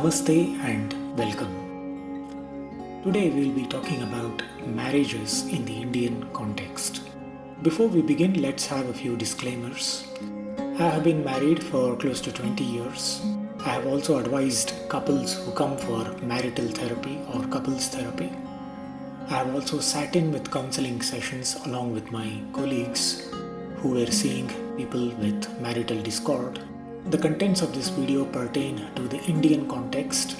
Namaste and welcome. Today we'll be talking about marriages in the Indian context. Before we begin, let's have a few disclaimers. I have been married for close to 20 years. I have also advised couples who come for marital therapy or couples therapy. I have also sat in with counseling sessions along with my colleagues who were seeing people with marital discord. The contents of this video pertain to the Indian context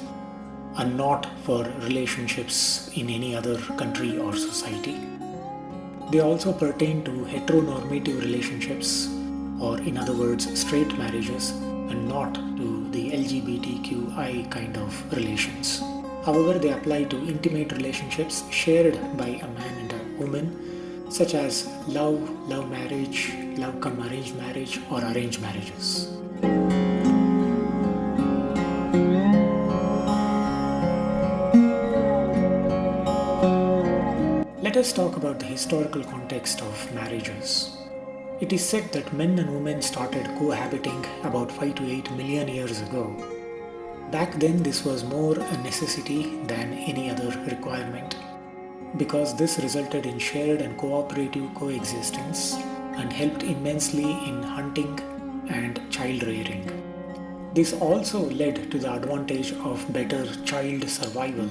and not for relationships in any other country or society. They also pertain to heteronormative relationships, or in other words, straight marriages, and not to the LGBTQI kind of relations. However, they apply to intimate relationships shared by a man and a woman, such as love marriage, love cum arranged marriage, or arranged marriages. Let us talk about the historical context of marriages. It is said that men and women started cohabiting about 5 to 8 million years ago. Back then, this was more a necessity than any other requirement, because this resulted in shared and cooperative coexistence and helped immensely in hunting and child rearing. This also led to the advantage of better child survival,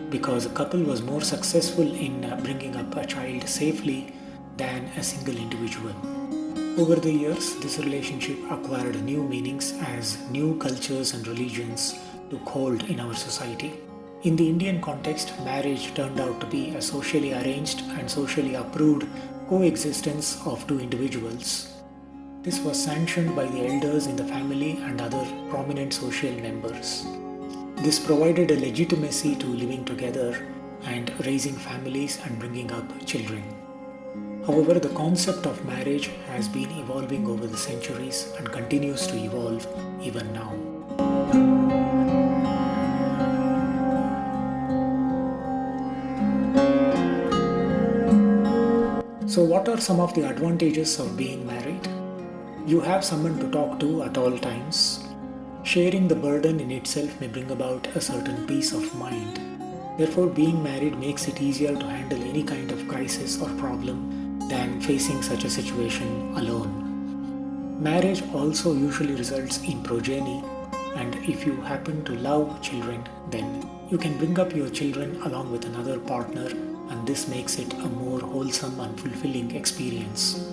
because a couple was more successful in bringing up a child safely than a single individual. Over the years, this relationship acquired new meanings as new cultures and religions took hold in our society. In the Indian context, marriage turned out to be a socially arranged and socially approved coexistence of two individuals. This was sanctioned by the elders in the family and other prominent social members. This provided a legitimacy to living together and raising families and bringing up children. However, the concept of marriage has been evolving over the centuries and continues to evolve even now. So, what are some of the advantages of being married? You have someone to talk to at all times. Sharing the burden in itself may bring about a certain peace of mind. Therefore, being married makes it easier to handle any kind of crisis or problem than facing such a situation alone. Marriage also usually results in progeny, and if you happen to love children, then you can bring up your children along with another partner, and this makes it a more wholesome and fulfilling experience.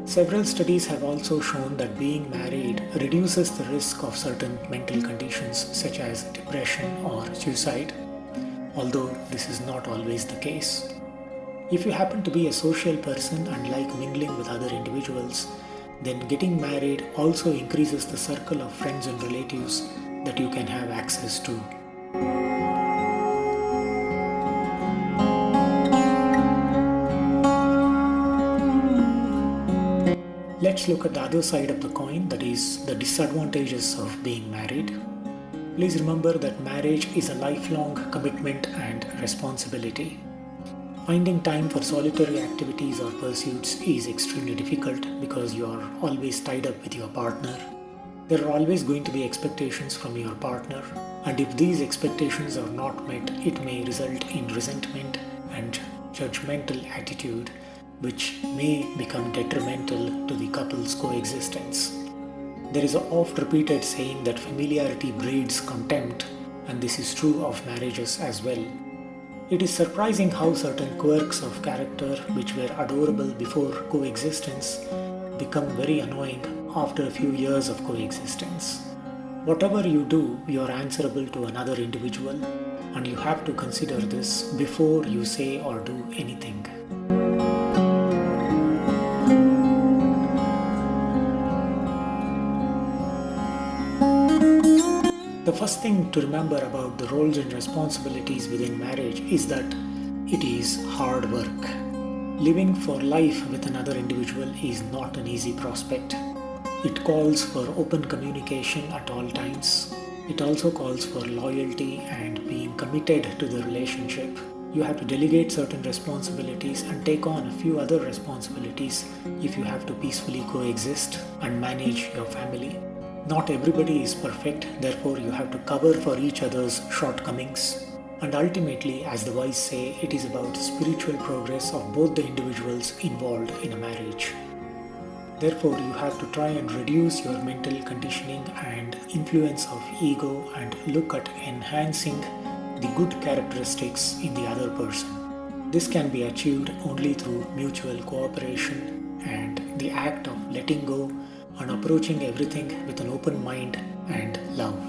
Several studies have also shown that being married reduces the risk of certain mental conditions such as depression or suicide, although this is not always the case. If you happen to be a social person and like mingling with other individuals, then getting married also increases the circle of friends and relatives that you can have access to. Let's look at the other side of the coin, that is, the disadvantages of being married. Please remember that marriage is a lifelong commitment and responsibility. Finding time for solitary activities or pursuits is extremely difficult because you are always tied up with your partner. There are always going to be expectations from your partner, and if these expectations are not met, it may result in resentment and judgmental attitude, which may become detrimental to the couple's coexistence. There is an oft-repeated saying that familiarity breeds contempt, and this is true of marriages as well. It is surprising how certain quirks of character which were adorable before coexistence become very annoying after a few years of coexistence. Whatever you do, you are answerable to another individual, and you have to consider this before you say or do anything. The first thing to remember about the roles and responsibilities within marriage is that it is hard work. Living for life with another individual is not an easy prospect. It calls for open communication at all times. It also calls for loyalty and being committed to the relationship. You have to delegate certain responsibilities and take on a few other responsibilities if you have to peacefully coexist and manage your family. Not everybody is perfect, therefore, you have to cover for each other's shortcomings. And ultimately, as the wise say, it is about spiritual progress of both the individuals involved in a marriage. Therefore, you have to try and reduce your mental conditioning and influence of ego and look at enhancing the good characteristics in the other person. This can be achieved only through mutual cooperation and the act of letting go and approaching everything with an open mind and love.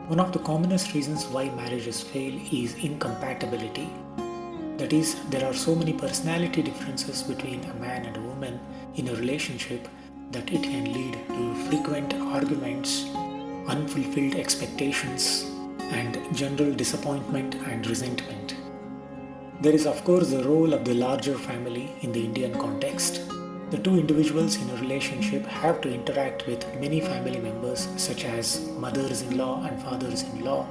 One of the commonest reasons why marriages fail is incompatibility. That is, there are so many personality differences between a man and a woman in a relationship that it can lead to frequent arguments, unfulfilled expectations, and general disappointment and resentment. There is, of course, the role of the larger family in the Indian context. The two individuals in a relationship have to interact with many family members, such as mothers-in-law and fathers-in-law,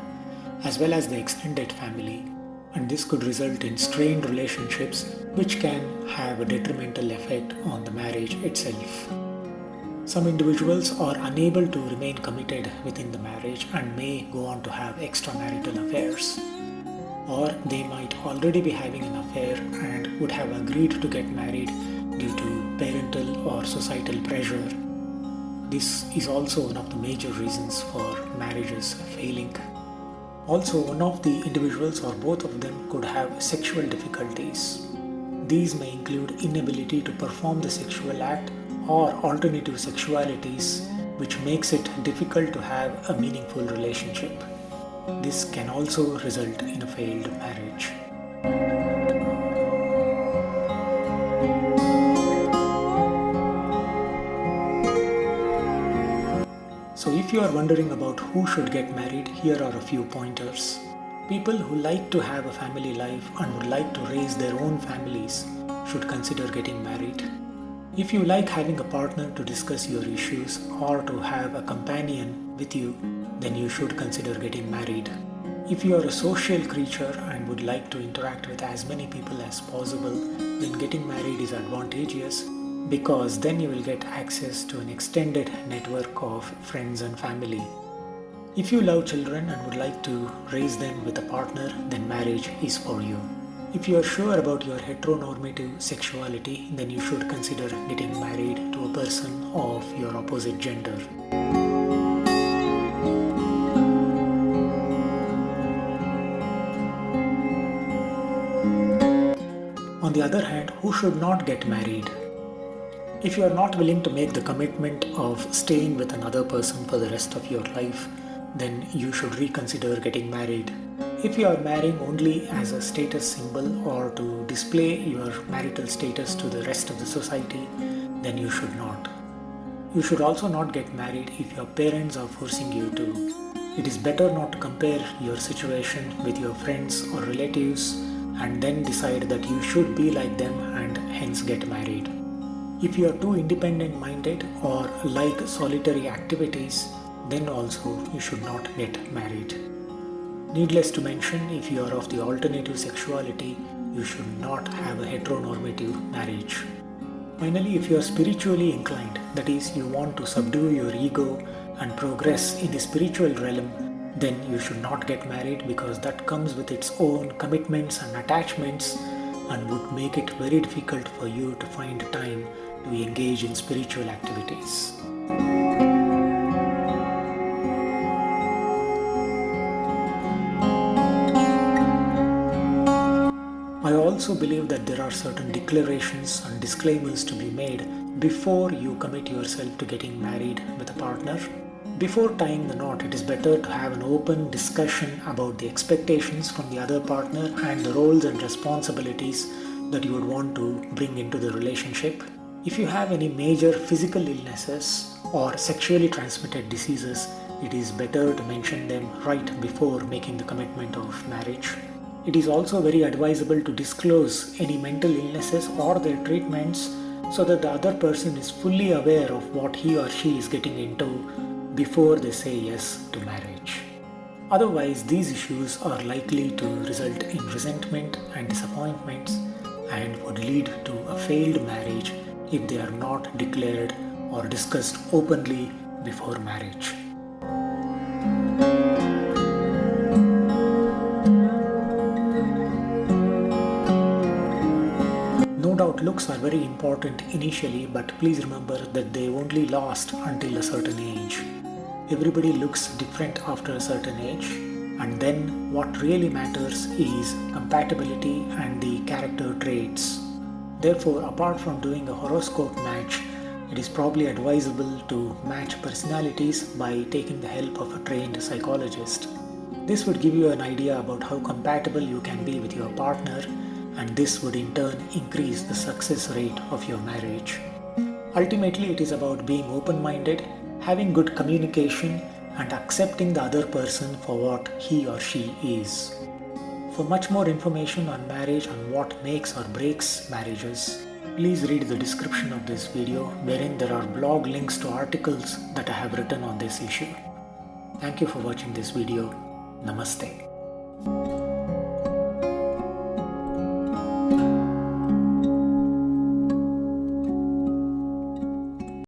as well as the extended family, and this could result in strained relationships which can have a detrimental effect on the marriage itself. Some individuals are unable to remain committed within the marriage and may go on to have extramarital affairs. Or they might already be having an affair and would have agreed to get married due to parental or societal pressure. This is also one of the major reasons for marriages failing. Also, one of the individuals or both of them could have sexual difficulties. These may include inability to perform the sexual act or alternative sexualities, which makes it difficult to have a meaningful relationship. This can also result in a failed marriage. So if you are wondering about who should get married, here are a few pointers. People who like to have a family life and would like to raise their own families should consider getting married. If you like having a partner to discuss your issues or to have a companion with you, then you should consider getting married. If you are a social creature and would like to interact with as many people as possible, then getting married is advantageous because then you will get access to an extended network of friends and family. If you love children and would like to raise them with a partner, then marriage is for you. If you are sure about your heteronormative sexuality, then you should consider getting married to a person of your opposite gender. On the other hand, who should not get married? If you are not willing to make the commitment of staying with another person for the rest of your life, then you should reconsider getting married. If you are marrying only as a status symbol or to display your marital status to the rest of the society, then you should not. You should also not get married if your parents are forcing you to. It is better not to compare your situation with your friends or relatives and then decide that you should be like them and hence get married. If you are too independent minded or like solitary activities, then also you should not get married. Needless to mention, if you are of the alternative sexuality, you should not have a heteronormative marriage. Finally, if you are spiritually inclined, that is, you want to subdue your ego and progress in the spiritual realm, then you should not get married because that comes with its own commitments and attachments and would make it very difficult for you to find time to engage in spiritual activities. I also believe that there are certain declarations and disclaimers to be made before you commit yourself to getting married with a partner. Before tying the knot, it is better to have an open discussion about the expectations from the other partner and the roles and responsibilities that you would want to bring into the relationship. If you have any major physical illnesses or sexually transmitted diseases, it is better to mention them right before making the commitment of marriage. It is also very advisable to disclose any mental illnesses or their treatments so that the other person is fully aware of what he or she is getting into before they say yes to marriage. Otherwise, these issues are likely to result in resentment and disappointments and would lead to a failed marriage if they are not declared or discussed openly before marriage. No doubt looks are very important initially, but please remember that they only last until a certain age. Everybody looks different after a certain age, and then what really matters is compatibility and the character traits. Therefore, apart from doing a horoscope match, it is probably advisable to match personalities by taking the help of a trained psychologist. This would give you an idea about how compatible you can be with your partner, and this would in turn increase the success rate of your marriage. Ultimately, it is about being open-minded, having good communication, and accepting the other person for what he or she is. For much more information on marriage and what makes or breaks marriages, please read the description of this video, wherein there are blog links to articles that I have written on this issue. Thank you for watching this video. Namaste.